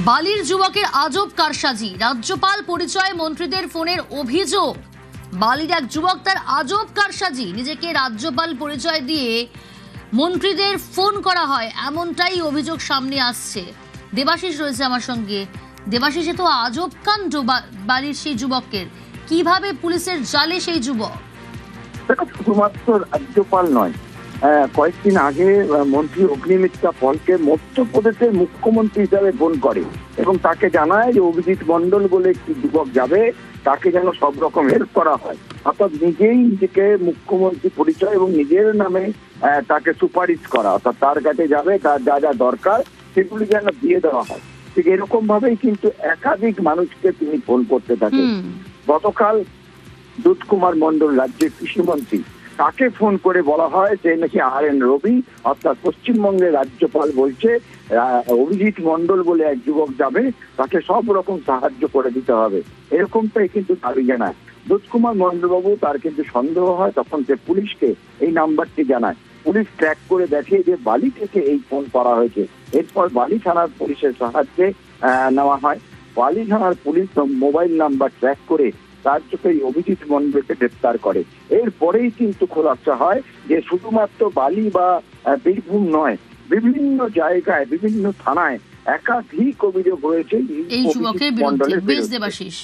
বালির যুবকের আজব কারসাজি, রাজ্যপাল পরিচয় মন্ত্রীদের ফোনের অভিযোগ। বালির এক যুবক তার আজব কারসাজি, নিজেকে রাজ্যপাল পরিচয় দিয়ে মন্ত্রীদের ফোন করা হয়, এমনটাই অভিযোগ সামনে আসছে। দেবাশিস রয়েছে আমার সঙ্গে। দেবাশিসে তো আজব কাণ্ড বালির সেই যুবকের, কিভাবে পুলিশের জালে সেই যুবক? শুধুমাত্র রাজ্যপাল নয়, কয়েকদিন আগে মন্ত্রী অগ্নিমিত্রা পলকে মধ্যপ্রদেশের মুখ্যমন্ত্রী হিসাবে ফোন করে এবং তাকে জানায় যে অভিজিৎ মন্ডল বলে একটি যুবক যাবে, তাকে যেন সব রকম হেল্প করা হয়। অর্থাৎ নিজেই নিজেকে মুখ্যমন্ত্রী পরিচয় এবং নিজের নামে তাকে সুপারিশ করা, অর্থাৎ তার কাছে যাবে, তার যা যা দরকার সেগুলি যেন দিয়ে দেওয়া হয়। ঠিক এরকম ভাবেই কিন্তু একাধিক মানুষকে তিনি ফোন করতে থাকেন। গতকাল দুধ কুমার মন্ডল, রাজ্যের কৃষিমন্ত্রী, তাকে ফোন করে বলা হয় যে নাকি RN রবি অর্থাৎ পশ্চিমবঙ্গের রাজ্যপাল বলছে অভিজিৎ মন্ডল বলে এক যুবক যাবে, তাকে সব রকম সাহায্য করে দিতে হবে, এরকমটাই কিন্তু দাবি জানায় দুধ কুমার মন্ডল বাবু। তার কিন্তু সন্দেহ হয়, তখন সে পুলিশকে এই নাম্বারটি জানায়। পুলিশ ট্র্যাক করে দেখে যে বালি থেকে এই ফোন করা হয়েছে। এরপর বালি থানার পুলিশের সাহায্যে নেওয়া হয়। বালি থানার পুলিশ মোবাইল নাম্বার ট্র্যাক করে তার চোখে অভিজিৎ মন্ডলকে গ্রেপ্তার করে। এরপরেই কিন্তু খোলাসা হয় যে শুধুমাত্র বালি বা বীরভূম নয়, বিভিন্ন জায়গায় বিভিন্ন থানায় একাধিক অভিযোগ রয়েছে এই যুবকের বিরুদ্ধে। বেশ দেবাশিস।